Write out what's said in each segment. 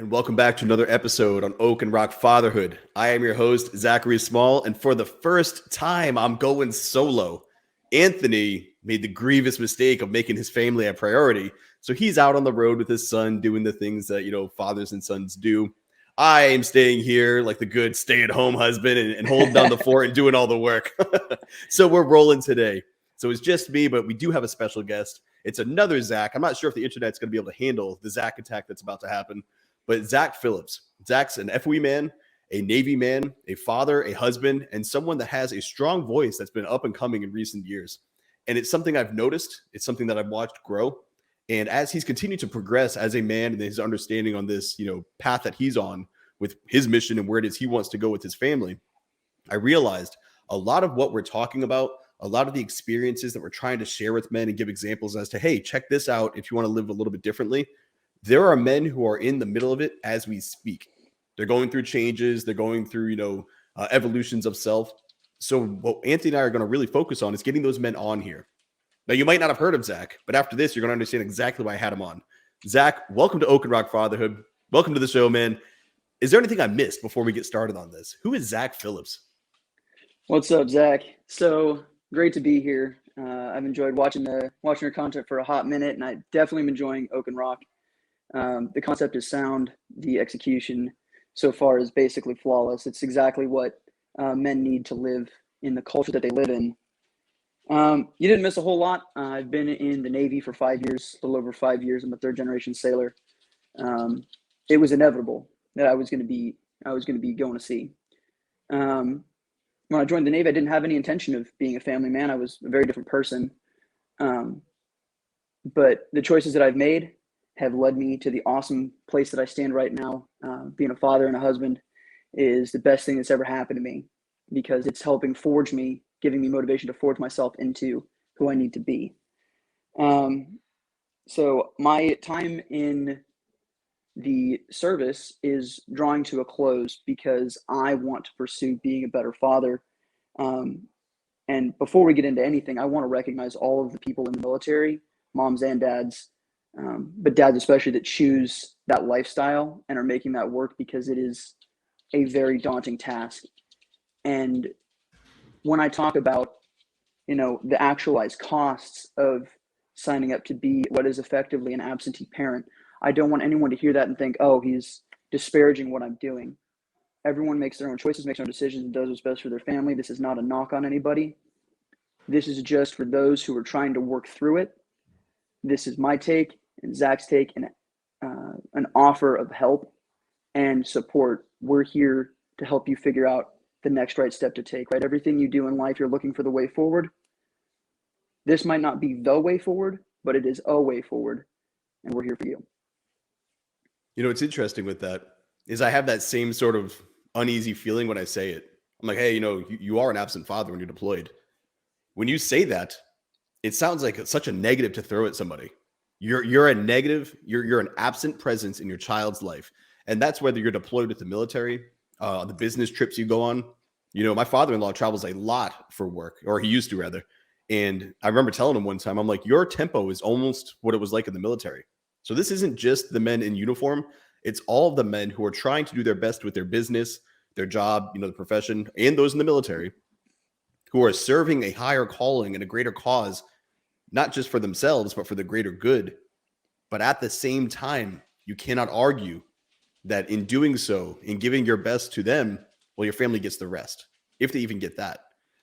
And welcome back to another episode on Oak and Rock Fatherhood. I am your host, Zachary Small, and for the first time, I'm going solo. Anthony made the grievous mistake of making his family a priority, so he's out on the road with his son doing the things that, fathers and sons do. I am staying here like the good stay-at-home husband and holding down the fort and doing all the work. So we're rolling today. So it's just me, but we do have a special guest. It's another Zac. I'm not sure if the internet's going to be able to handle the Zac attack that's about to happen. But Zac Phillips. Zac's an FOE man, a Navy man, a father, a husband, and someone that has a strong voice that's been up and coming in recent years. And it's something I've noticed. It's something that I've watched grow. And as he's continued to progress as a man and his understanding on this, path that he's on with his mission and where it is he wants to go with his family, I realized a lot of what we're talking about, a lot of the experiences that we're trying to share with men and give examples as to, hey, check this out if you want to live a little bit differently. There are men who are in the middle of it as we speak. They're going through changes. They're going through, evolutions of self. So what Anthony and I are going to really focus on is getting those men on here. Now, you might not have heard of Zac, but after this, you're going to understand exactly why I had him on. Zac, welcome to Oak and Rock Fatherhood. Welcome to the show, man. Is there anything I missed before we get started on this? Who is Zac Phillips? What's up, Zach? So great to be here. I've enjoyed watching your content for a hot minute, and I definitely am enjoying Oak and Rock. The concept is sound. The execution so far is basically flawless. It's exactly what men need to live in the culture that they live in. You didn't miss a whole lot. I've been in the Navy for 5 years, a little over 5 years. I'm a third-generation sailor. It was inevitable that I was going to be going to sea. When I joined the Navy, I didn't have any intention of being a family man. I was a very different person. But the choices that I've made have led me to the awesome place that I stand right now. Being a father and a husband is the best thing that's ever happened to me because it's helping forge me, giving me motivation to forge myself into who I need to be. So my time in the service is drawing to a close because I want to pursue being a better father. And before we get into anything, I want to recognize all of the people in the military, moms and dads, but dads especially, that choose that lifestyle and are making that work because it is a very daunting task. And when I talk about, the actualized costs of signing up to be what is effectively an absentee parent, I don't want anyone to hear that and think, oh, he's disparaging what I'm doing. Everyone makes their own choices, makes their own decisions, and does what's best for their family. This is not a knock on anybody. This is just for those who are trying to work through it. This is my take and Zac's take and an offer of help and support. We're here to help you figure out the next right step to take, right? Everything you do in life, you're looking for the way forward. This might not be the way forward, but it is a way forward, and we're here for you. What's interesting with that is I have that same sort of uneasy feeling when I say it. I'm like, hey, you are an absent father when you're deployed. When you say that, it sounds like it's such a negative to throw at somebody. You're a negative. You're an absent presence in your child's life, and that's whether you're deployed with the military, the business trips you go on. My father-in-law travels a lot for work, or he used to rather. And I remember telling him one time, I'm like, your tempo is almost what it was like in the military. So this isn't just the men in uniform. It's all of the men who are trying to do their best with their business, their job, the profession, and those in the military who are serving a higher calling and a greater cause, not just for themselves, but for the greater good. But at the same time, you cannot argue that in doing so, in giving your best to them, well, your family gets the rest, if they even get that.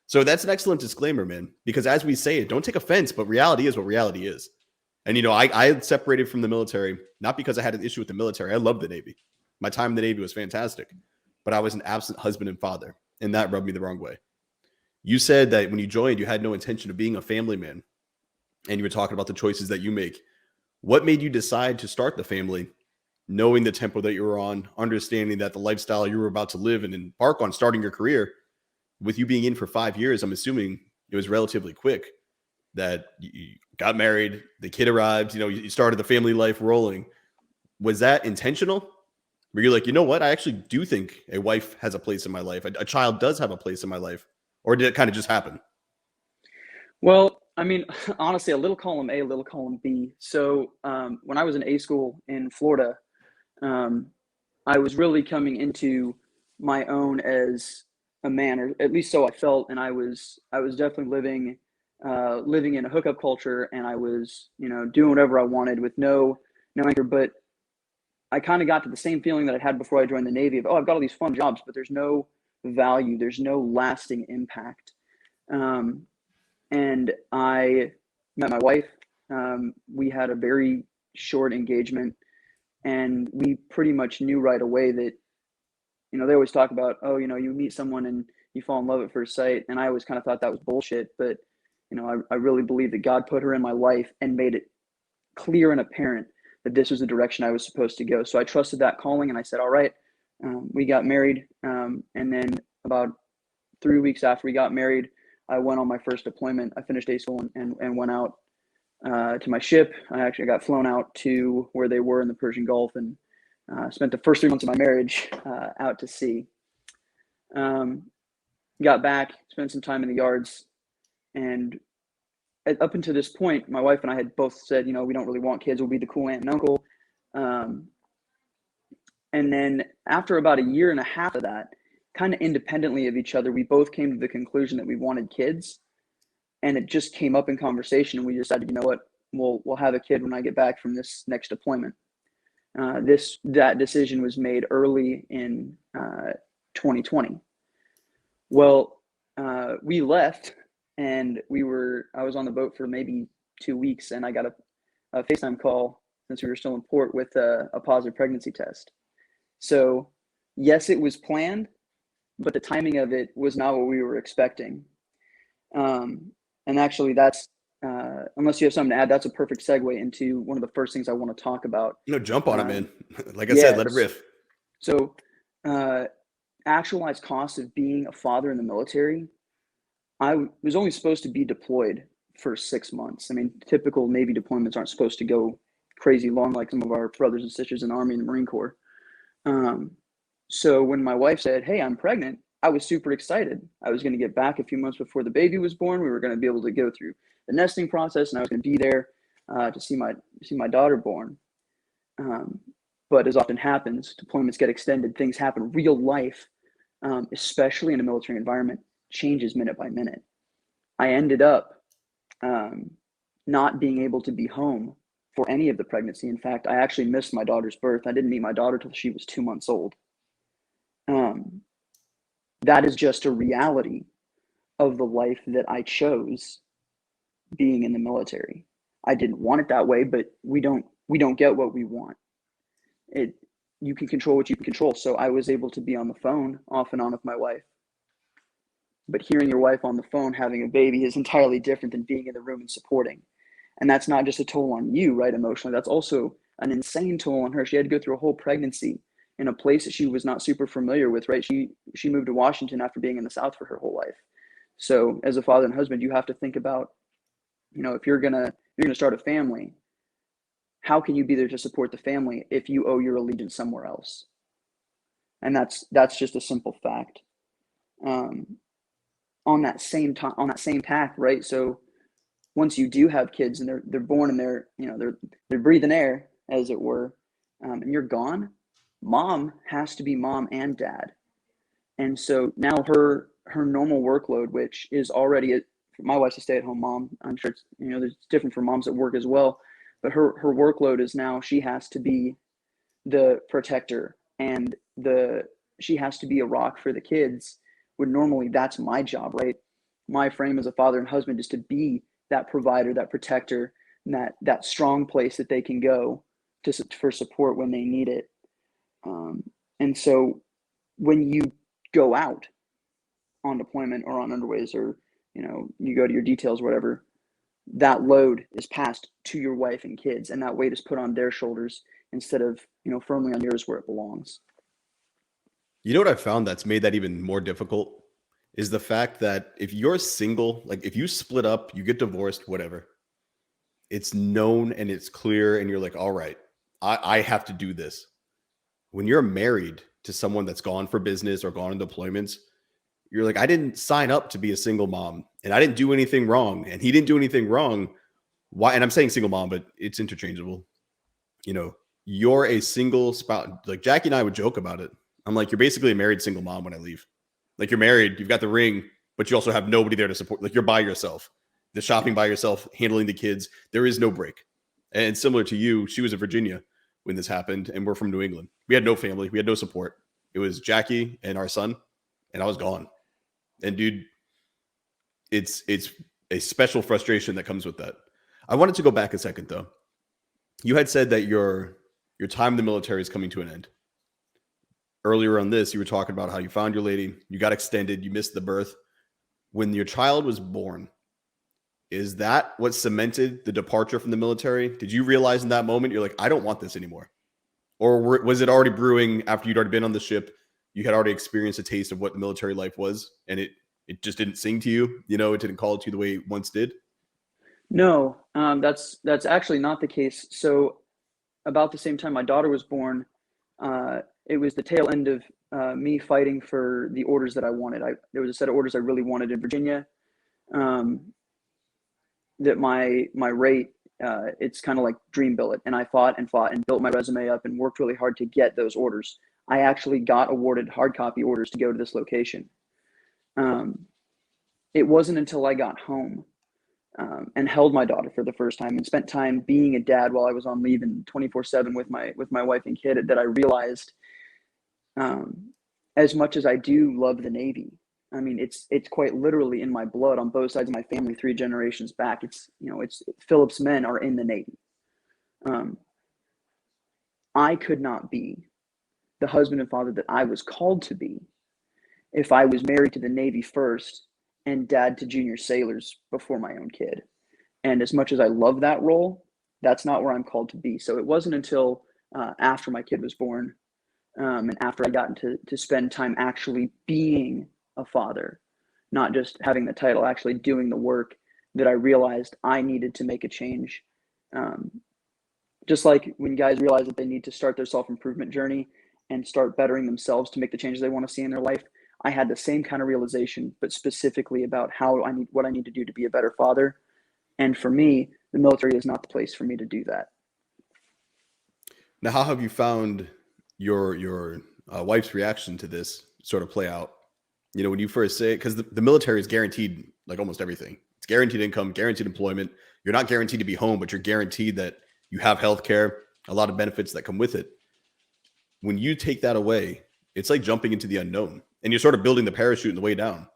So that's an excellent disclaimer, man, because as we say it, don't take offense, but reality is what reality is. And, I separated from the military, not because I had an issue with the military. I love the Navy. My time in the Navy was fantastic, but I was an absent husband and father, and that rubbed me the wrong way. You said that when you joined, you had no intention of being a family man, and you were talking about the choices that you make. What made you decide to start the family, knowing the tempo that you were on, understanding that the lifestyle you were about to live and embark on starting your career, with you being in for 5 years, I'm assuming it was relatively quick that you got married, the kid arrived, you started the family life rolling. Was that intentional? Were you like, you know what? I actually do think a wife has a place in my life. A child does have a place in my life. Or did it kind of just happen? Well, I mean, honestly, a little column A, a little column B. So when I was in A school in Florida, I was really coming into my own as a man, or at least so I felt, and I was definitely living in a hookup culture, and I was, doing whatever I wanted with no anchor. But I kind of got to the same feeling that I had before I joined the Navy of, oh, I've got all these fun jobs, but there's no value, there's no lasting impact. Um, and I met my wife. We had a very short engagement, and we pretty much knew right away that, they always talk about, oh, you meet someone and you fall in love at first sight. And I always kind of thought that was bullshit. But, I really believe that God put her in my life and made it clear and apparent that this was the direction I was supposed to go. So I trusted that calling, and I said, all right. We got married. And then about 3 weeks after we got married, I went on my first deployment. I finished A school and went out to my ship. I actually got flown out to where they were in the Persian Gulf, and spent the first 3 months of my marriage out to sea. Got back, spent some time in the yards, and up until this point, my wife and I had both said, we don't really want kids. We'll be the cool aunt and uncle. And then after about a year and a half of that, kind of independently of each other, we both came to the conclusion that we wanted kids. And it just came up in conversation, and we decided, you know what, we'll have a kid when I get back from this next deployment. That decision was made early in 2020. Well, we left, and I was on the boat for maybe 2 weeks, and I got a FaceTime call, since we were still in port, with a positive pregnancy test. So yes, it was planned, but the timing of it was not what we were expecting. And actually, that's unless you have something to add, that's a perfect segue into one of the first things I want to talk about. Jump on it, man. Like I said, let it riff. So, actualized cost of being a father in the military, I was only supposed to be deployed for 6 months. I mean, typical Navy deployments aren't supposed to go crazy long like some of our brothers and sisters in the Army and the Marine Corps. So when my wife said, hey, I'm pregnant, I was super excited. I was going to get back a few months before the baby was born. We were going to be able to go through the nesting process, and I was going to be there to see my daughter born. But as often happens, deployments get extended, things happen. Real life, especially in a military environment, changes minute by minute. I ended up not being able to be home for any of the pregnancy. In fact, I actually missed my daughter's birth. I didn't meet my daughter till she was 2 months old. That is just a reality of the life that I chose being in the military. I didn't want it that way, but we don't get what we want. You can control what you can control. So I was able to be on the phone off and on with my wife. But hearing your wife on the phone having a baby is entirely different than being in the room and supporting. And that's not just a toll on you, right, emotionally. That's also an insane toll on her. She had to go through a whole pregnancy in a place that she was not super familiar with, right? She moved to Washington after being in the South for her whole life. So as a father and husband, you have to think about, if you're gonna start a family, how can you be there to support the family if you owe your allegiance somewhere else? And that's just a simple fact. On that same path, right? So once you do have kids and they're born and they're breathing air, as it were, and you're gone, mom has to be mom and dad. And so now her normal workload, which is already my wife's a stay-at-home mom. I'm sure it's different for moms at work as well, but her workload is now she has to be the protector, and she has to be a rock for the kids, when normally that's my job, right? My frame as a father and husband is to be that provider, that protector, and that strong place that they can go for support when they need it. And so when you go out on deployment or on underways, or you go to your details, whatever, that load is passed to your wife and kids, and that weight is put on their shoulders instead of firmly on yours where it belongs. You know what I found that's made that even more difficult is the fact that if you're single, like if you split up, you get divorced, whatever, it's known and it's clear, and you're like, all right, I have to do this. When you're married to someone that's gone for business or gone on deployments, you're like, I didn't sign up to be a single mom, and I didn't do anything wrong, and he didn't do anything wrong. Why? And I'm saying single mom, but it's interchangeable. you're a single spouse. Like Jackie and I would joke about it. I'm like, you're basically a married single mom when I leave. Like you're married, you've got the ring, but you also have nobody there to support. Like you're by yourself, the shopping by yourself, handling the kids. There is no break. And similar to you, she was in Virginia when this happened, and we're from New England. We had no family, we had no support. It was Jackie and our son, and I was gone. And dude, it's a special frustration that comes with that. I wanted to go back a second though. You had said that your time in the military is coming to an end. Earlier on this, you were talking about how you found your lady, you got extended, you missed the birth. When your child was born, is that what cemented the departure from the military? Did you realize in that moment you're like, I don't want this anymore? Or was it already brewing after you'd already been on the ship? You had already experienced a taste of what the military life was, and it just didn't sing to you. You know, it didn't call to you the way it once did. No, that's actually not the case. So about the same time my daughter was born, it was the tail end of me fighting for the orders that I wanted. There was a set of orders I really wanted in Virginia. Um, that my rate, it's kind of like dream billet, and I fought and built my resume up and worked really hard to get those orders. I actually got awarded hard copy orders to go to this location. Um, it wasn't until I got home and held my daughter for the first time and spent time being a dad while I was on leave and 24/7 with my wife and kid that I realized, um, as much as I do love the Navy, I mean it's quite literally in my blood on both sides of my family, 3 generations back. It's Phillips men are in the Navy. Um, I could not be the husband and father that I was called to be if I was married to the Navy first and dad to junior sailors before my own kid. And as much as I love that role, that's not where I'm called to be. So it wasn't until after my kid was born, and after I got to spend time actually being a father, not just having the title, actually doing the work, that I realized I needed to make a change. Um, just like when guys realize that they need to start their self-improvement journey and start bettering themselves to make the changes they want to see in their life, I had the same kind of realization, but specifically about what I need to do to be a better father. And for me, the military is not the place for me to do that. Now, how have you found your wife's reaction to this sort of play out? You know, when you first say it, because the military is guaranteed like almost everything. It's guaranteed income, guaranteed employment. You're not guaranteed to be home, but you're guaranteed that you have health care, a lot of benefits that come with it. When you take that away, it's like jumping into the unknown and you're sort of building the parachute in the way down.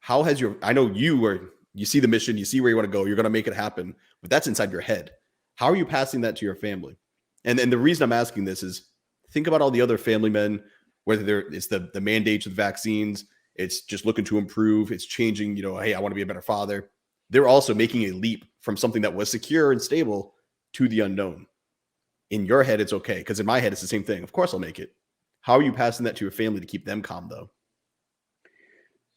How has I know you see the mission, you see where you want to go, you're going to make it happen, but that's inside your head. How are you passing that to your family? And the reason I'm asking this is think about all the other family men, whether it's the mandates of vaccines, it's just looking to improve, it's changing, you know, hey, I want to be a better father. They're also making a leap from something that was secure and stable to the unknown. In your head, it's okay. Because in my head, it's the same thing. Of course I'll make it. How are you passing that to your family to keep them calm though?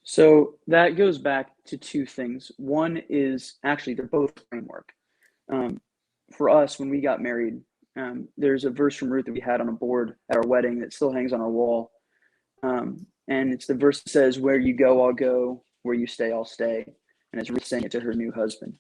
So that goes back to two things. One is actually they're both framework. Um, for us, when we got married, there's a verse from Ruth that we had on a board at our wedding that still hangs on our wall. And it's the verse that says, "Where you go, I'll go. Where you stay, I'll stay." And it's Ruth saying it to her new husband.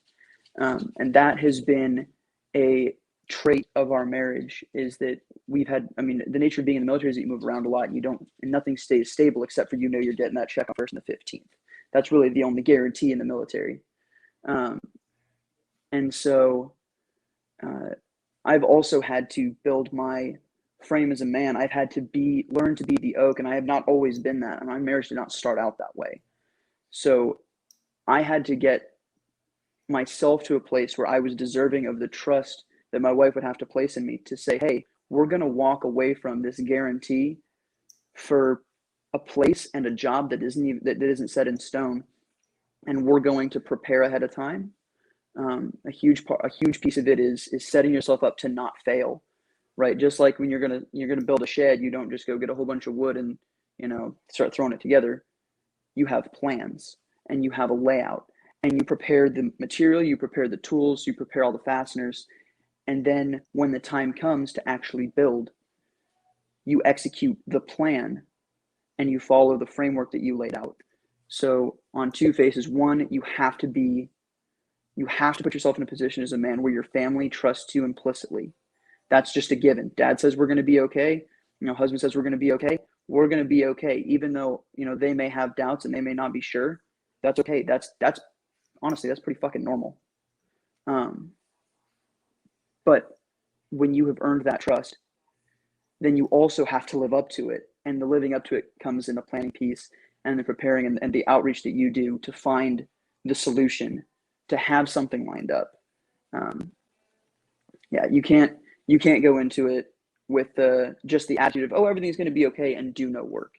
And that has been a trait of our marriage, is that we've had, I mean, the nature of being in the military is that you move around a lot and and nothing stays stable except for, you're getting that check on first and the 15th. That's really the only guarantee in the military. Um, and so I've also had to build my frame as a man. I've had to learn to be the oak, and I have not always been that. And my marriage did not start out that way. So I had to get myself to a place where I was deserving of the trust that my wife would have to place in me to say, hey, we're going to walk away from this guarantee for a place and a job that isn't set in stone, and we're going to prepare ahead of time. A huge piece of it is setting yourself up to not fail, right? Just like when you're gonna build a shed, you don't just go get a whole bunch of wood and start throwing it together. You have plans and you have a layout, and you prepare the material, you prepare the tools, you prepare all the fasteners, and then when the time comes to actually build, you execute the plan and you follow the framework that you laid out. So on two faces, one, you have to put yourself in a position as a man where your family trusts you implicitly. That's just a given. Dad says we're going to be okay. Husband says we're going to be okay. We're going to be okay, even though they may have doubts and they may not be sure. That's okay. That's honestly, that's pretty fucking normal. But when you have earned that trust, then you also have to live up to it. And the living up to it comes in the planning piece and the preparing and the outreach that you do to find the solution, to have something lined up. You can't go into it with just the attitude of, oh, everything's going to be okay, and do no work.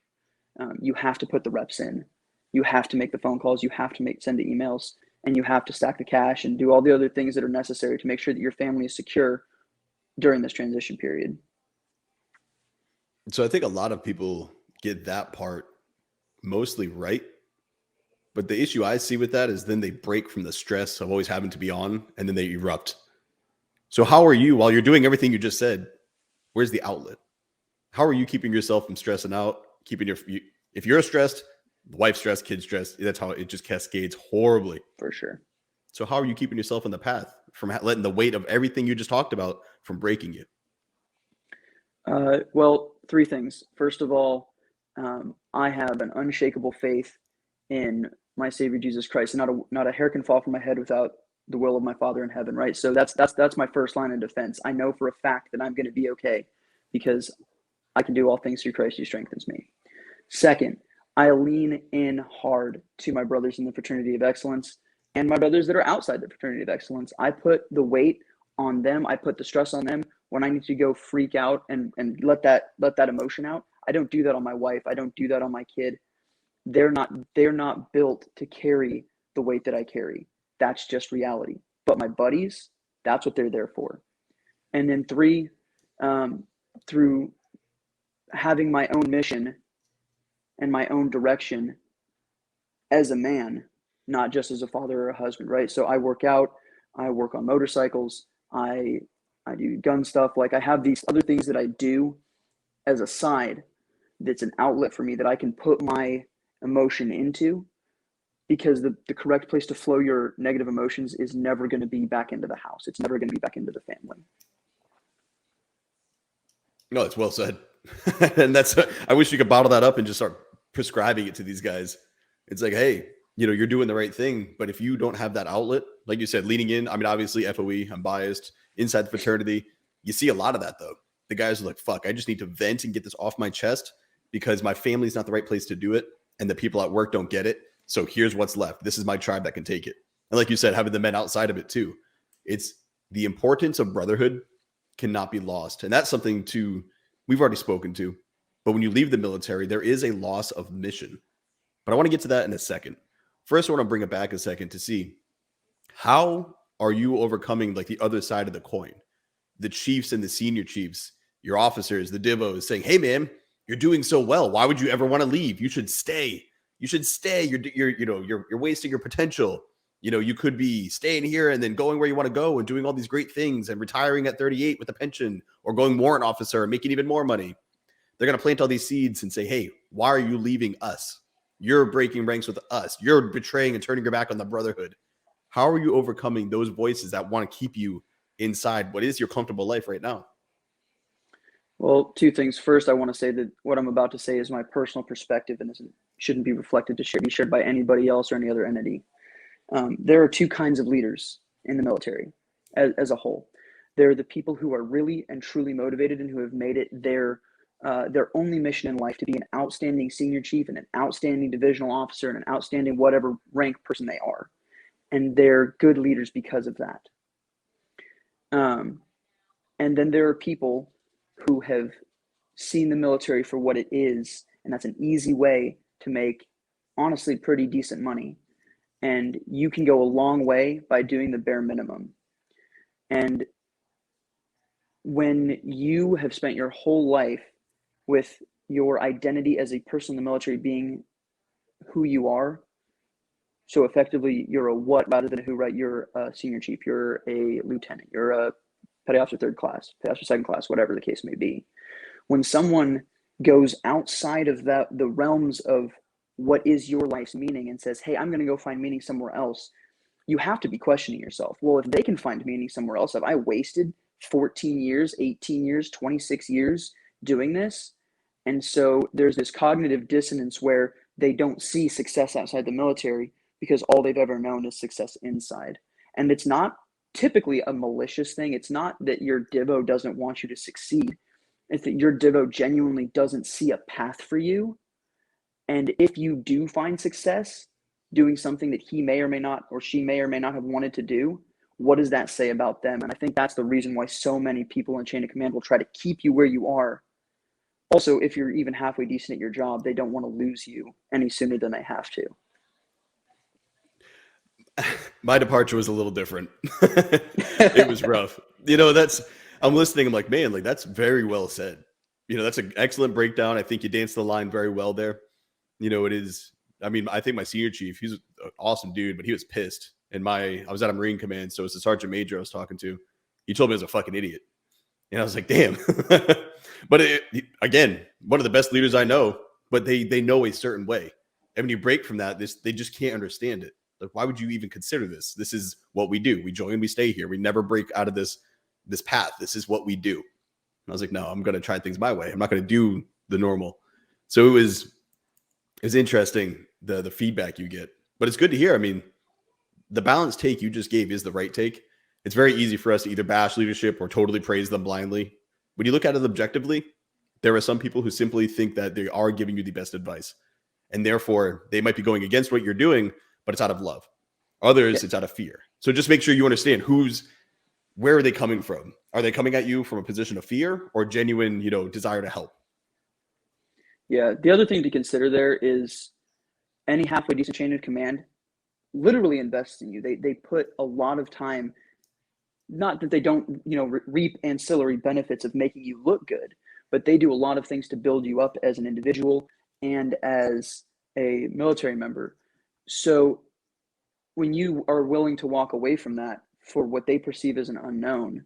You have to put the reps in. You have to make the phone calls. You have to send the emails, and you have to stack the cash and do all the other things that are necessary to make sure that your family is secure during this transition period. So I think a lot of people get that part mostly right. But the issue I see with that is then they break from the stress of always having to be on, and then they erupt. So how are you, while you're doing everything you just said, where's the outlet? How are you keeping yourself from stressing out? If you're stressed, wife stressed, kids stressed, that's how it just cascades horribly. For sure. So how are you keeping yourself on the path from letting the weight of everything you just talked about from breaking you? Well, three things. First of all, I have an unshakable faith in my Savior Jesus Christ, and not a hair can fall from my head without the will of my Father in heaven, right? So that's my first line of defense. I know for a fact that I'm going to be okay because I can do all things through Christ who strengthens me. Second, I lean in hard to my brothers in the fraternity of excellence and my brothers that are outside the fraternity of excellence. I put the weight on them. I put the stress on them when I need to go freak out and let that emotion out. I don't do that on my wife. I don't do that on my kid. They're not built to carry the weight that I carry. That's just reality. But my buddies, that's what they're there for. And then three, through having my own mission and my own direction as a man, not just as a father or a husband, right? So I work out, I work on motorcycles, I do gun stuff. Like I have these other things that I do as a side that's an outlet for me that I can put my emotion into, because the correct place to flow your negative emotions is never going to be back into the house. It's never going to be back into the family. No, it's well said. And I wish you could bottle that up and just start prescribing it to these guys. It's like, hey, you're doing the right thing, but if you don't have that outlet, like you said, leaning in, I mean, obviously FOE, I'm biased, inside the fraternity, you see a lot of that though. The guys are like, fuck, I just need to vent and get this off my chest because my family's not the right place to do it. And the people at work don't get it. So here's what's left. This is my tribe that can take it. And like you said, having the men outside of it too. It's the importance of brotherhood cannot be lost. And that's something we've already spoken to. But when you leave the military, there is a loss of mission. But I want to get to that in a second. First, I want to bring it back a second to see how are you overcoming like the other side of the coin? The chiefs and the senior chiefs, your officers, the divos saying, hey man, you're doing so well. Why would you ever want to leave? You should stay. You should stay. You're wasting your potential. You could be staying here and then going where you want to go and doing all these great things and retiring at 38 with a pension or going warrant officer and making even more money. They're going to plant all these seeds and say, hey, why are you leaving us? You're breaking ranks with us. You're betraying and turning your back on the brotherhood. How are you overcoming those voices that want to keep you inside what is your comfortable life right now? Well, two things. First, I want to say that what I'm about to say is my personal perspective and shouldn't be reflected to be shared by anybody else or any other entity. There are two kinds of leaders in the military as a whole. There are the people who are really and truly motivated and who have made it their only mission in life to be an outstanding senior chief and an outstanding divisional officer and an outstanding whatever rank person they are. And they're good leaders because of that. And then there are people who have seen the military for what it is, and that's an easy way to make, honestly, pretty decent money. And you can go a long way by doing the bare minimum. And when you have spent your whole life with your identity as a person in the military being who you are, so effectively you're a what rather than a who, right? You're a senior chief, you're a lieutenant, you're a petty officer third class, petty officer second class, whatever the case may be. When someone goes outside of the realms of what is your life's meaning and says, hey, I'm going to go find meaning somewhere else, you have to be questioning yourself. Well, if they can find meaning somewhere else, have I wasted 14 years, 18 years, 26 years doing this. And so there's this cognitive dissonance where they don't see success outside the military because all they've ever known is success inside. And it's not typically a malicious thing. It's not that your divo doesn't want you to succeed. It's that your divo genuinely doesn't see a path for you. And if you do find success doing something that he may or may not, or she may or may not have wanted to do, what does that say about them? And I think that's the reason why so many people in chain of command will try to keep you where you are. Also, if you're even halfway decent at your job, they don't want to lose you any sooner than they have to. My departure was a little different. It was rough. I'm listening. I'm like, man, like that's very well said. That's an excellent breakdown. I think you danced the line very well there. It is. I mean, I think my senior chief, he's an awesome dude, but he was pissed. And I was at a Marine command, so it's the sergeant major I was talking to. He told me I was a fucking idiot. And I was like, damn. But again, one of the best leaders I know, but they know a certain way. And when you break from that, they just can't understand it. Like, why would you even consider this? This is what we do. We join, we stay here. We never break out of this path. This is what we do. And I was like, no, I'm going to try things my way. I'm not going to do the normal. So it was interesting, the feedback you get. But it's good to hear. I mean, the balanced take you just gave is the right take. It's very easy for us to either bash leadership or totally praise them blindly. When you look at it objectively, there are some people who simply think that they are giving you the best advice. And therefore, they might be going against what you're doing, but it's out of love. Others, it's out of fear. So just make sure you understand where are they coming from? Are they coming at you from a position of fear or genuine, desire to help? Yeah. The other thing to consider there is any halfway decent chain of command literally invests in you. They put a lot of time, not that they don't, reap ancillary benefits of making you look good, but they do a lot of things to build you up as an individual and as a military member. So when you are willing to walk away from that for what they perceive as an unknown,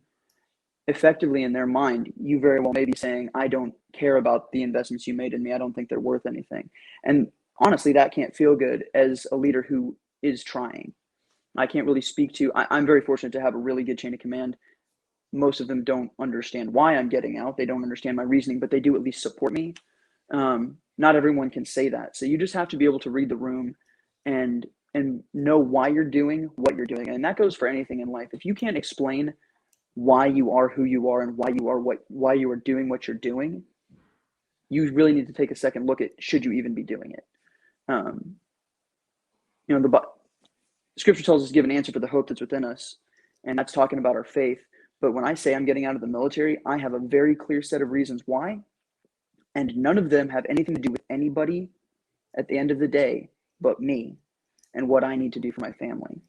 effectively in their mind, you very well may be saying, I don't care about the investments you made in me. I don't think they're worth anything. And honestly, that can't feel good as a leader who is trying. I can't really speak to, I'm very fortunate to have a really good chain of command. Most of them don't understand why I'm getting out. They don't understand my reasoning, but they do at least support me. Not everyone can say that. So you just have to be able to read the room and know why you're doing what you're doing. And that goes for anything in life. If you can't explain why you are who you are and why you are doing what you're doing, you really need to take a second look at should you even be doing it. The Scripture tells us to give an answer for the hope that's within us, and that's talking about our faith. But when I say I'm getting out of the military, I have a very clear set of reasons why, and none of them have anything to do with anybody at the end of the day but me and what I need to do for my family.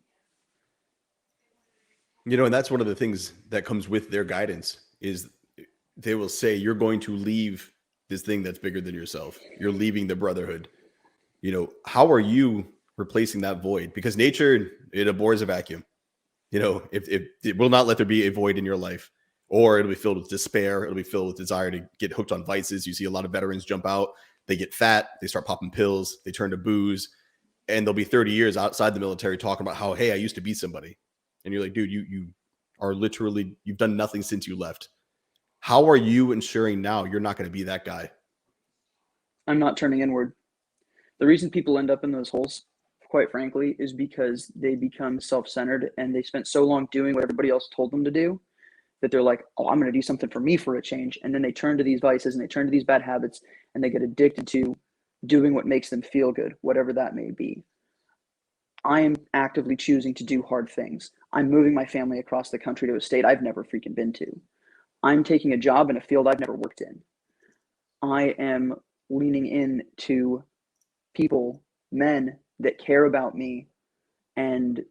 And that's one of the things that comes with their guidance is they will say, you're going to leave this thing that's bigger than yourself. You're leaving the brotherhood. How are you replacing that void? Because nature, it abhors a vacuum. If it will not let there be a void in your life, or it'll be filled with despair. It'll be filled with desire to get hooked on vices. You see a lot of veterans jump out. They get fat. They start popping pills. They turn to booze. And they'll be 30 years outside the military talking about how, hey, I used to be somebody. And you're like, dude, you are literally, you've done nothing since you left. How are you ensuring now you're not going to be that guy? I'm not turning inward. The reason people end up in those holes, quite frankly, is because they become self-centered and they spent so long doing what everybody else told them to do that they're like, oh, I'm going to do something for me for a change. And then they turn to these vices and they turn to these bad habits and they get addicted to doing what makes them feel good, whatever that may be. I am actively choosing to do hard things. I'm moving my family across the country to a state I've never freaking been to. I'm taking a job in a field I've never worked in. I am leaning into people, men that care about me and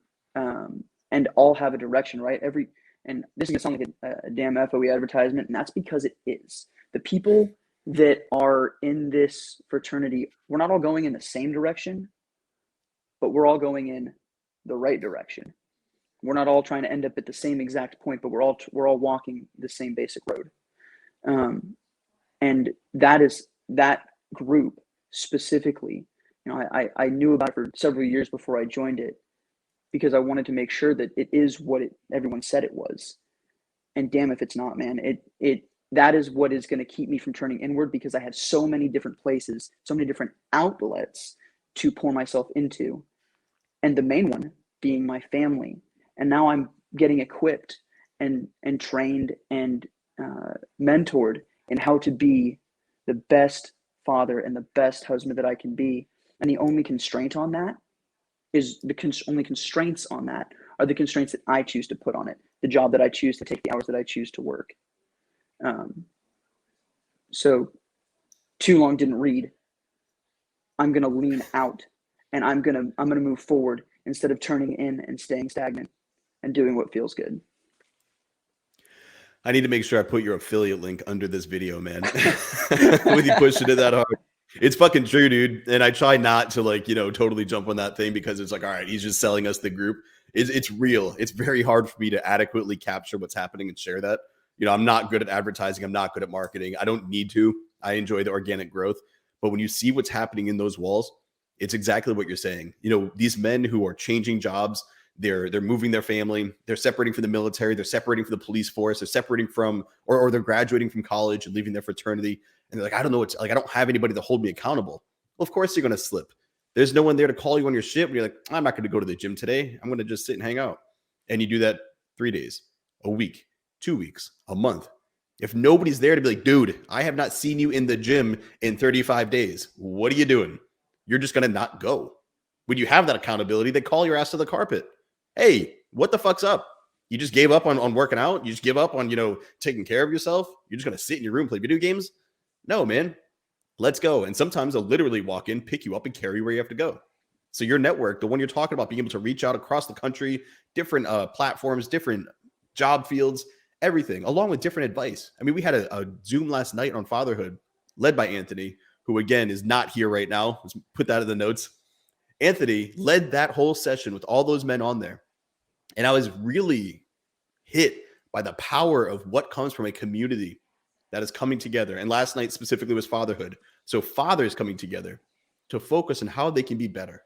all have a direction, right? And this is gonna sound like a damn FOE advertisement, and that's because it is. The people that are in this fraternity, we're not all going in the same direction, but we're all going in the right direction. We're not all trying to end up at the same exact point, but we're all walking the same basic road. And that group specifically, I knew about it for several years before I joined it because I wanted to make sure that it is what everyone said it was. And damn if it's not, man. That is what is going to keep me from turning inward, because I have so many different places, so many different outlets to pour myself into. And the main one being my family. And now I'm getting equipped and trained and mentored in how to be the best father and the best husband that I can be. And the only constraint on that is only constraints on that are the constraints that I choose to put on it, the job that I choose to take, the hours that I choose to work. So too long didn't read. I'm going to lean out, and I'm going to move forward instead of turning in and staying stagnant and doing what feels good. I need to make sure I put your affiliate link under this video, man. With you pushing it that hard. It's fucking true, dude. And I try not to totally jump on that thing, because it's like, all right, he's just selling us the group. It's real. It's very hard for me to adequately capture what's happening and share that. I'm not good at advertising. I'm not good at marketing. I don't need to. I enjoy the organic growth. But when you see what's happening in those walls, it's exactly what you're saying. These men who are changing jobs, they're moving their family, they're separating from the military, they're separating from the police force, they're separating from, or they're graduating from college and leaving their fraternity. And they're like, I don't know what's like, I don't have anybody to hold me accountable. Well, of course you're going to slip. There's no one there to call you on your shit when you're like, I'm not going to go to the gym today. I'm going to just sit and hang out. And you do that 3 days, a week, 2 weeks, a month. If nobody's there to be like, dude, I have not seen you in the gym in 35 days. What are you doing? You're just going to not go. When you have that accountability, they call your ass to the carpet. Hey, what the fuck's up? You just gave up on working out? You just give up on, taking care of yourself? You're just going to sit in your room, play video games? No, man. Let's go. And sometimes they'll literally walk in, pick you up, and carry you where you have to go. So your network, the one you're talking about, being able to reach out across the country, different platforms, different job fields, everything, along with different advice. I mean, we had a Zoom last night on fatherhood led by Anthony, who, again, is not here right now. Let's put that in the notes. Anthony led that whole session with all those men on there. And I was really hit by the power of what comes from a community that is coming together. And last night specifically was fatherhood. So fathers coming together to focus on how they can be better.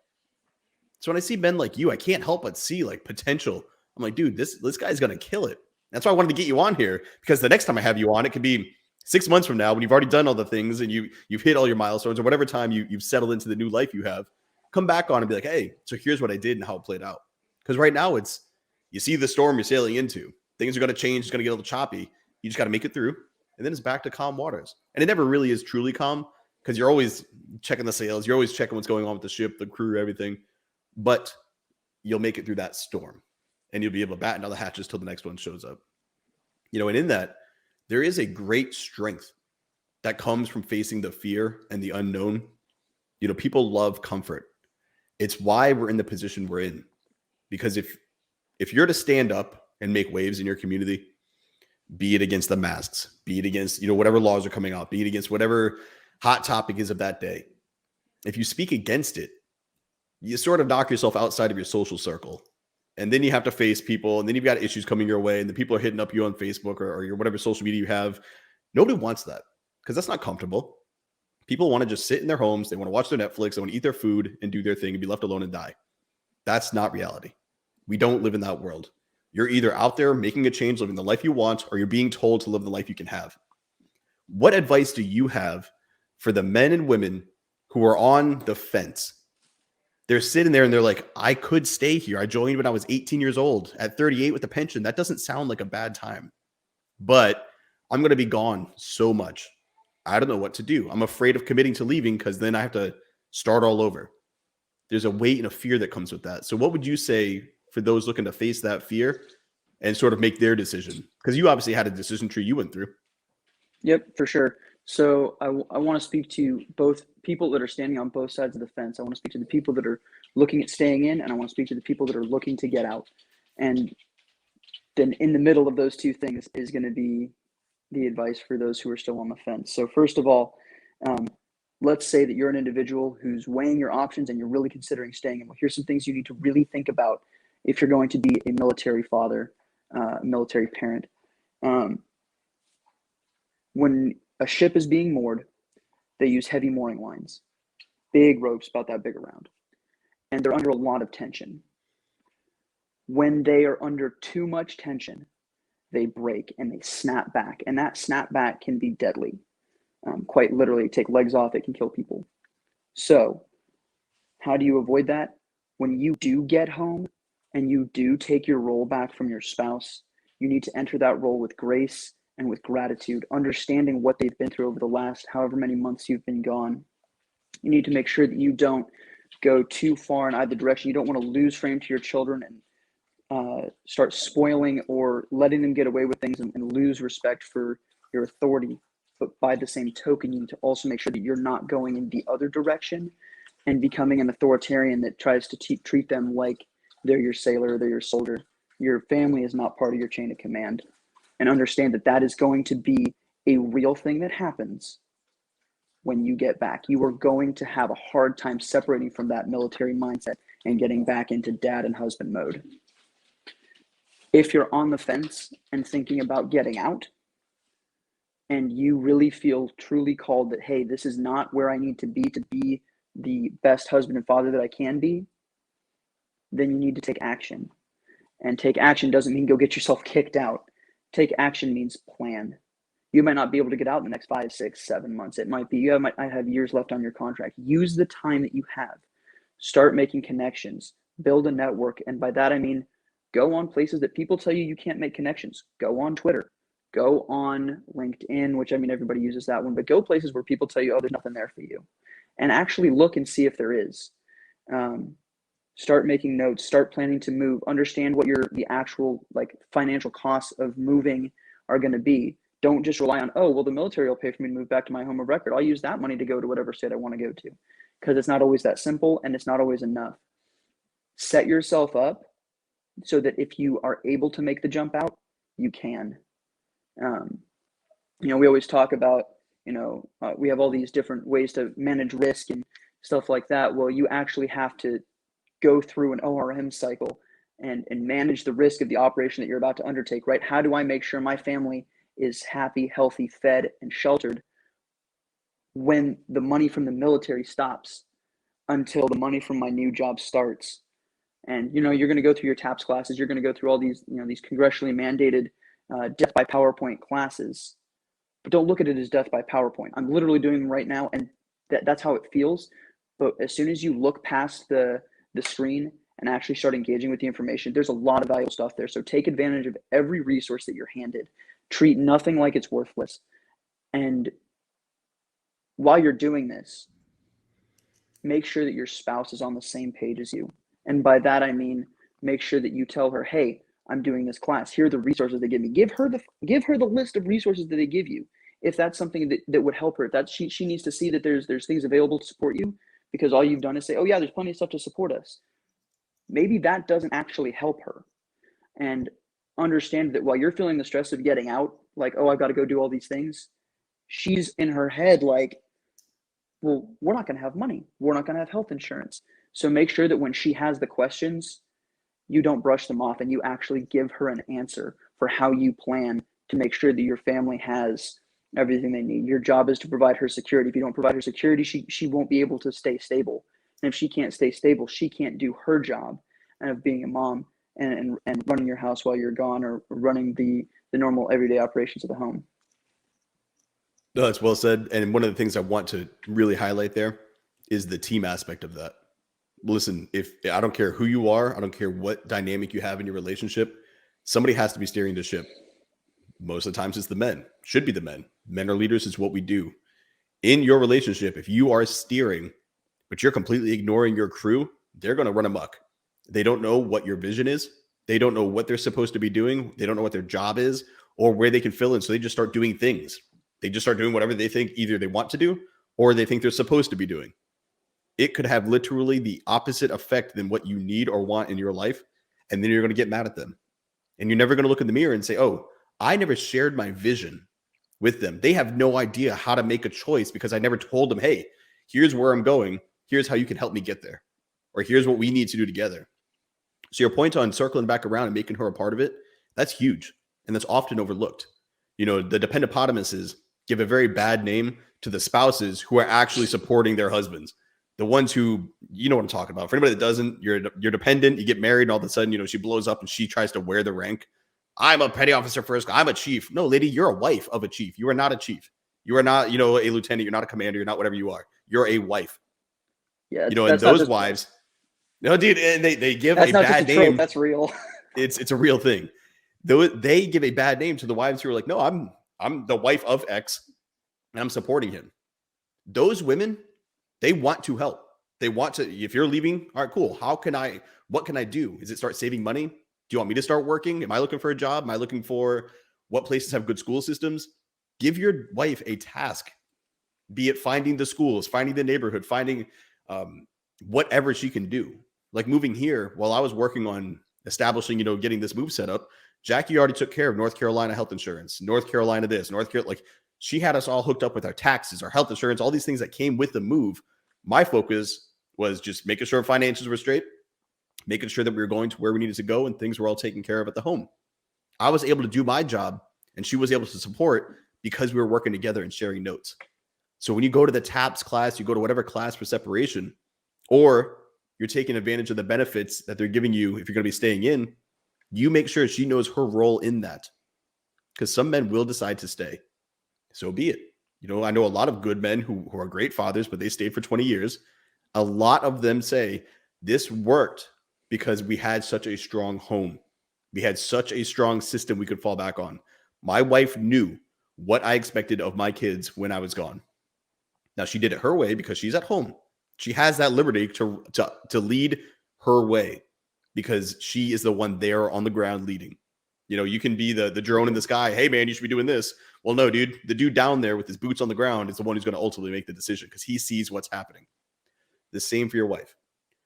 So when I see men like you, I can't help but see potential. I'm like, dude, this guy's going to kill it. That's why I wanted to get you on here, because the next time I have you on, it could be 6 months from now when you've already done all the things and you've hit all your milestones, or whatever time you've settled into the new life you have. Come back on and be like, hey, so here's what I did and how it played out. Because right now you see the storm you're sailing into. Things are going to change. It's going to get a little choppy. You just got to make it through. And then it's back to calm waters. And it never really is truly calm, because you're always checking the sails. You're always checking what's going on with the ship, the crew, everything. But you'll make it through that storm. And you'll be able to batten down the hatches till the next one shows up. And in that, there is a great strength that comes from facing the fear and the unknown. People love comfort. It's why we're in the position we're in. Because if you're to stand up and make waves in your community, be it against the masks, be it against, whatever laws are coming out, be it against whatever hot topic is of that day, if you speak against it, you sort of knock yourself outside of your social circle. And then you have to face people, and then you've got issues coming your way, and the people are hitting up you on Facebook or your whatever social media you have. Nobody wants that, because that's not comfortable. People want to just sit in their homes. They want to watch their Netflix. They want to eat their food and do their thing and be left alone and die. That's not reality. We don't live in that world. You're either out there making a change, living the life you want, or you're being told to live the life you can have. What advice do you have for the men and women who are on the fence? They're sitting there and they're like, I could stay here. I joined when I was 18 years old. At 38 with a pension, that doesn't sound like a bad time. But I'm going to be gone so much. I don't know what to do. I'm afraid of committing to leaving, because then I have to start all over. There's a weight and a fear that comes with that. So what would you say for those looking to face that fear and sort of make their decision? Because you obviously had a decision tree you went through. Yep, for sure. So I want to speak to both people that are standing on both sides of the fence. I want to speak to the people that are looking at staying in, and I want to speak to the people that are looking to get out. And then in the middle of those two things is going to be the advice for those who are still on the fence. So first of all, let's say that you're an individual who's weighing your options and you're really considering staying in. Well, here's some things you need to really think about if you're going to be a military father, military parent. When a ship is being moored, they use heavy mooring lines, big ropes about that big around, and they're under a lot of tension. When they are under too much tension, they break and they snap back. And that snap back can be deadly. Quite literally, take legs off, it can kill people. So how do you avoid that? When you do get home and you do take your role back from your spouse, you need to enter that role with grace and with gratitude, understanding what they've been through over the last however many months you've been gone. You need to make sure that you don't go too far in either direction. You don't want to lose frame to your children and start spoiling or letting them get away with things and lose respect for your authority. But by the same token, you need to also make sure that you're not going in the other direction and becoming an authoritarian that tries to treat them like they're your sailor, they're your soldier. Your family is not part of your chain of command. And understand that that is going to be a real thing that happens when you get back. You are going to have a hard time separating from that military mindset and getting back into dad and husband mode. If you're on the fence and thinking about getting out, and you really feel truly called that, hey, this is not where I need to be the best husband and father that I can be, then you need to take action. And take action doesn't mean go get yourself kicked out. Take action means plan. You might not be able to get out in the next 5, 6, 7 months. It might be you might have years left on your contract. Use the time that you have. Start making connections. Build a network. And by that, I mean, go on places that people tell you can't make connections. Go on Twitter. Go on LinkedIn, which I mean, everybody uses that one, but go places where people tell you, oh, there's nothing there for you. And actually look and see if there is. Start making notes, start planning to move, understand what the actual like financial costs of moving are going to be. Don't just rely on, oh, well, the military will pay for me to move back to my home of record. I'll use that money to go to whatever state I want to go to, because it's not always that simple and it's not always enough. Set yourself up so that if you are able to make the jump out, you can. We always talk about, we have all these different ways to manage risk and stuff like that. Well, you actually have to go through an ORM cycle and manage the risk of the operation that you're about to undertake, right? How do I make sure my family is happy, healthy, fed, and sheltered when the money from the military stops until the money from my new job starts? And, you're going to go through your TAPS classes. You're going to go through all these, these congressionally mandated death by PowerPoint classes. But don't look at it as death by PowerPoint. I'm literally doing them right now, and that's how it feels. But as soon as you look past the screen and actually start engaging with the information, there's a lot of valuable stuff there. So take advantage of every resource that you're handed. Treat nothing like it's worthless. And while you're doing this, make sure that your spouse is on the same page as you. And by that, I mean, make sure that you tell her, hey, I'm doing this class. Here are the resources they give me. Give her the list of resources that they give you. If that's something that would help her, if that's she needs to see that there's things available to support you, because all you've done is say, oh yeah, there's plenty of stuff to support us. Maybe that doesn't actually help her. And understand that while you're feeling the stress of getting out, like, oh, I've got to go do all these things, she's in her head like, well, we're not going to have money. We're not going to have health insurance. So make sure that when she has the questions, you don't brush them off and you actually give her an answer for how you plan to make sure that your family has everything they need. Your job is to provide her security. If you don't provide her security, she won't be able to stay stable. And if she can't stay stable, she can't do her job of being a mom and running your house while you're gone, or running the normal everyday operations of the home. No, that's well said. And one of the things I want to really highlight there is the team aspect of that. Listen, if I don't care who you are, I don't care what dynamic you have in your relationship, somebody has to be steering the ship. Most of the times it's the men. Should be the men. Men are leaders. It's what we do. In your relationship, if you are steering, but you're completely ignoring your crew, they're going to run amok. They don't know what your vision is. They don't know what they're supposed to be doing. They don't know what their job is or where they can fill in. So they just start doing things. They just start doing whatever they think either they want to do or they think they're supposed to be doing. It could have literally the opposite effect than what you need or want in your life. And then you're going to get mad at them. And you're never going to look in the mirror and say, oh, I never shared my vision with them. They have no idea how to make a choice because I never told them, hey, here's where I'm going. Here's how you can help me get there. Or here's what we need to do together. So your point on circling back around and making her a part of it, that's huge. And that's often overlooked. The dependopotamuses give a very bad name to the spouses who are actually supporting their husbands. The ones who, you know what I'm talking about. For anybody that doesn't, you're dependent, you get married, and all of a sudden, she blows up and she tries to wear the rank. I'm a petty officer first. I'm a chief. No, lady, you're a wife of a chief. You are not a chief. You are not, a lieutenant. You're not a commander. You're not whatever you are. You're a wife. Yeah, And that's not those just wives, no, dude, and they give that's a not just a bad trope. name. That's real. It's a real thing. Though they give a bad name to the wives who are like, no, I'm the wife of X, and I'm supporting him. Those women, they want to help. They want to. If you're leaving, all right, cool. What can I do? Is it start saving money? Do you want me to start working? Am I looking for a job? Am I looking for what places have good school systems? Give your wife a task, be it finding the schools, finding the neighborhood, finding whatever she can do. Like moving here, while I was working on establishing, getting this move set up, Jackie already took care of North Carolina health insurance, North Carolina this, North Carolina, like she had us all hooked up with our taxes, our health insurance, all these things that came with the move. My focus was just making sure finances were straight, making sure that we were going to where we needed to go and things were all taken care of at the home. I was able to do my job and she was able to support because we were working together and sharing notes. So when you go to the TAPS class, you go to whatever class for separation, or you're taking advantage of the benefits that they're giving you if you're going to be staying in, you make sure she knows her role in that. Because some men will decide to stay. So be it. I know a lot of good men who are great fathers, but they stayed for 20 years. A lot of them say, this worked because we had such a strong home. We had such a strong system we could fall back on. My wife knew what I expected of my kids when I was gone. Now, she did it her way because she's at home. She has that liberty to lead her way because she is the one there on the ground leading. You can be the drone in the sky. Hey, man, you should be doing this. Well, no, dude. The dude down there with his boots on the ground is the one who's going to ultimately make the decision because he sees what's happening. The same for your wife.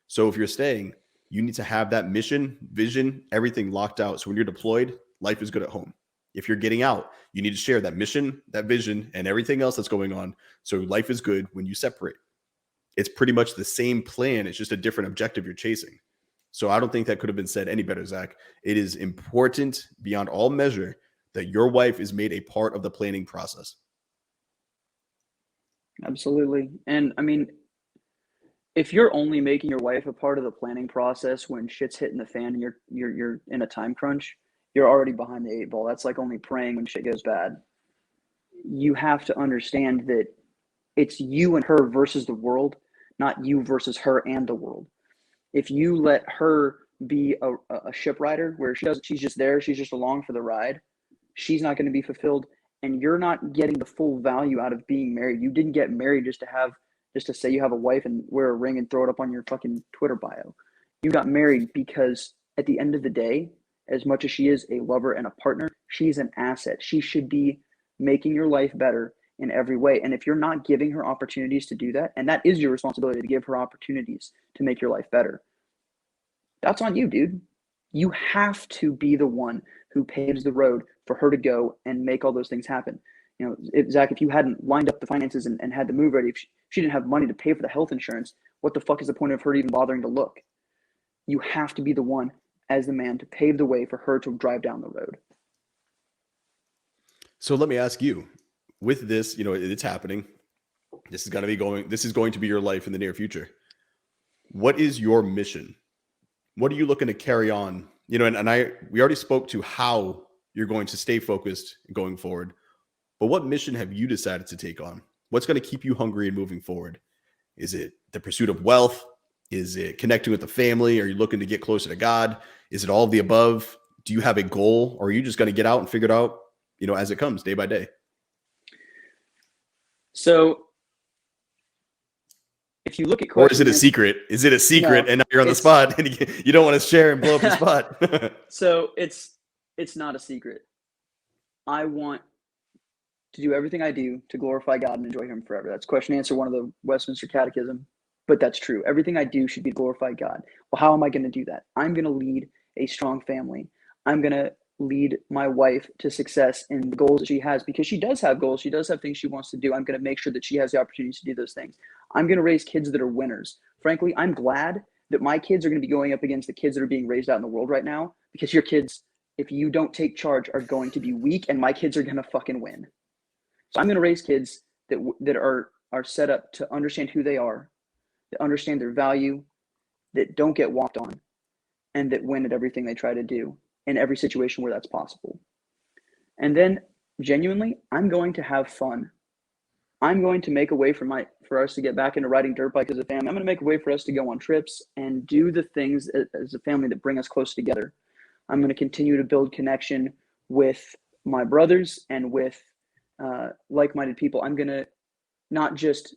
So if you're staying, you need to have that mission, vision, everything locked out. So when you're deployed, life is good at home. If you're getting out, you need to share that mission, that vision, and everything else that's going on. So life is good when you separate. It's pretty much the same plan. It's just a different objective you're chasing. So I don't think that could have been said any better, Zach. It is important beyond all measure that your wife is made a part of the planning process. Absolutely. And I mean, if you're only making your wife a part of the planning process when shit's hitting the fan and you're in a time crunch, you're already behind the eight ball. That's like only praying when shit goes bad. You have to understand that it's you and her versus the world, not you versus her and the world. If you let her be a ship rider where she's just there, she's just along for the ride, she's not going to be fulfilled, and you're not getting the full value out of being married. You didn't get married just to say you have a wife and wear a ring and throw it up on your fucking Twitter bio. You got married because at the end of the day, as much as she is a lover and a partner, she's an asset. She should be making your life better in every way. And if you're not giving her opportunities to do that, and that is your responsibility to give her opportunities to make your life better, that's on you, dude. You have to be the one who paves the road for her to go and make all those things happen. Zach, if you hadn't lined up the finances and had the move ready, if she didn't have money to pay for the health insurance, what the fuck is the point of her even bothering to look? You have to be the one as the man to pave the way for her to drive down the road. So let me ask you, with this, it's happening. This is going to be your life in the near future. What is your mission? What are you looking to carry on? We already spoke to how you're going to stay focused going forward, but what mission have you decided to take on? What's going to keep you hungry and moving forward? Is it the pursuit of wealth? Is it connecting with the family? Are you looking to get closer to God? Is it all of the above? Do you have a goal, or are you just going to get out and figure it out, as it comes day by day? So if you look at questions, or is it a secret? Is it a secret, and now you're on the spot and you don't want to share and blow up your spot? So it's not a secret. I want to do everything I do to glorify God and enjoy Him forever. That's question answer one of the Westminster Catechism, but that's true. Everything I do should be to glorify God. Well, how am I going to do that? I'm going to lead a strong family. I'm going to lead my wife to success in the goals that she has, because she does have goals. She does have things she wants to do. I'm going to make sure that she has the opportunities to do those things. I'm going to raise kids that are winners. Frankly, I'm glad that my kids are going to be going up against the kids that are being raised out in the world right now, because your kids, if you don't take charge, are going to be weak, and my kids are going to fucking win. So I'm going to raise kids that are set up to understand who they are, that understand their value, that don't get walked on, and that win at everything they try to do. in every situation where that's possible. And then genuinely, I'm going to have fun. I'm going to make a way for us to get back into riding dirt bikes as a family. I'm going to make a way for us to go on trips and do the things as a family that bring us close together. I'm going to continue to build connection with my brothers and with like-minded people. I'm going to not just,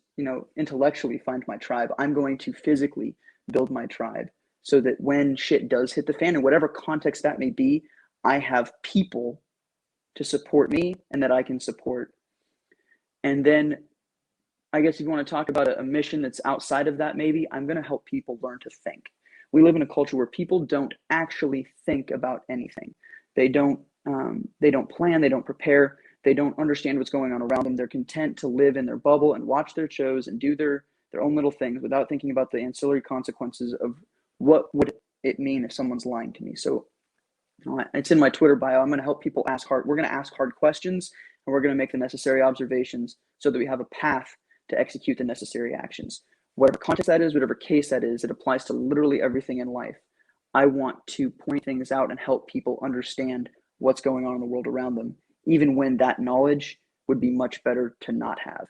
intellectually find my tribe. I'm going to physically build my tribe so that when shit does hit the fan, in whatever context that may be, I have people to support me and that I can support. And then I guess if you want to talk about a mission that's outside of that, maybe I'm going to help people learn to think. We live in a culture where people don't actually think about anything. They don't plan, they don't prepare, they don't understand what's going on around them. They're content to live in their bubble and watch their shows and do their own little things without thinking about the ancillary consequences of what would it mean if someone's lying to me. So it's in my Twitter bio. I'm going to help people we're going to ask hard questions, and we're going to make the necessary observations so that we have a path to execute the necessary actions. Whatever context that is, whatever case that is, it applies to literally everything in life. I want to point things out and help people understand what's going on in the world around them, even when that knowledge would be much better to not have,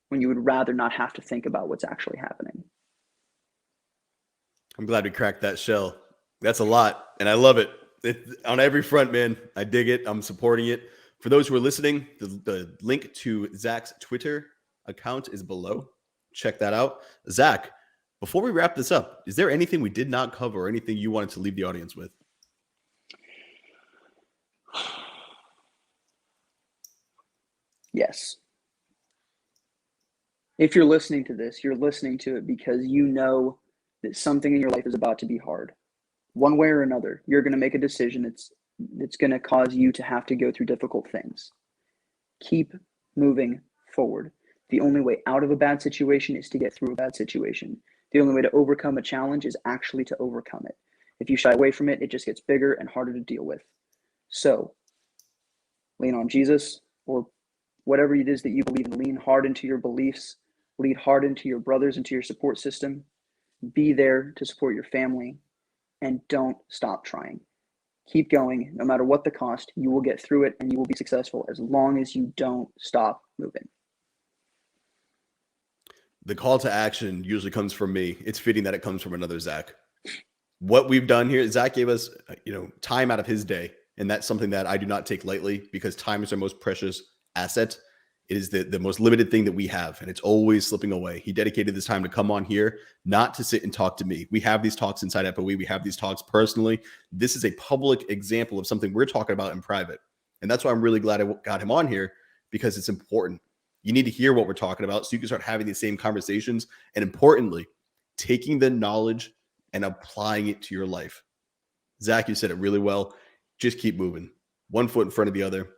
when you would rather not have to think about what's actually happening. I'm glad we cracked that shell. That's a lot, and I love it. On every front, man. I dig it. I'm supporting it. For those who are listening, the link to Zach's Twitter account is below. Check that out. Zac, before we wrap this up, is there anything we did not cover or anything you wanted to leave the audience with? Yes. If you're listening to this, you're listening to it because you know that something in your life is about to be hard. One way or another, you're going to make a decision it's going to cause you to have to go through difficult things. Keep moving forward. The only way out of a bad situation is to get through a bad situation. The only way to overcome a challenge is actually to overcome it. If you shy away from it, it just gets bigger and harder to deal with. So lean on Jesus, or whatever it is that you believe in. Lean hard into your beliefs. Lean hard into your brothers, into your support system. Be there to support your family, and don't stop trying. Keep going. No matter what the cost, you will get through it and you will be successful as long as you don't stop moving. The call to action usually comes from me. It's fitting that it comes from another Zac. What we've done here, Zac gave us, time out of his day. And that's something that I do not take lightly, because time is our most precious asset. It is the most limited thing that we have, and it's always slipping away. He dedicated this time to come on here, not to sit and talk to me. We have these talks inside FOE. We have these talks personally. This is a public example of something we're talking about in private. And that's why I'm really glad I got him on here, because it's important. You need to hear what we're talking about so you can start having these same conversations. And importantly, taking the knowledge and applying it to your life. Zac, you said it really well. Just keep moving. One foot in front of the other.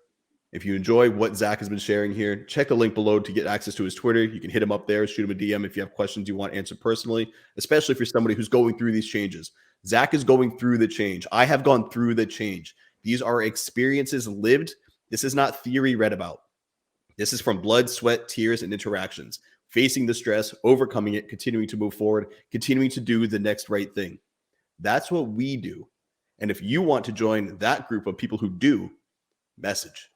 If you enjoy what Zac has been sharing here, check the link below to get access to his Twitter. You can hit him up there, shoot him a DM if you have questions you want answered personally, especially if you're somebody who's going through these changes. Zac is going through the change. I have gone through the change. These are experiences lived. This is not theory read about. This is from blood, sweat, tears, and interactions. Facing the stress, overcoming it, continuing to move forward, continuing to do the next right thing. That's what we do. And if you want to join that group of people who do, message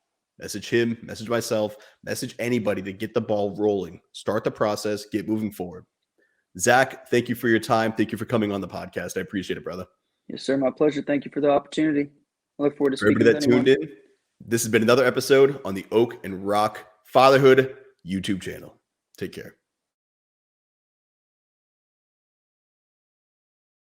him, message myself, message anybody to get the ball rolling. Start the process, get moving forward. Zac, thank you for your time. Thank you for coming on the podcast. I appreciate it, brother. Yes, sir. My pleasure. Thank you for the opportunity. I look forward to speaking with anyone. Tuned in, this has been another episode on the Oak and Rock Fatherhood YouTube channel. Take care.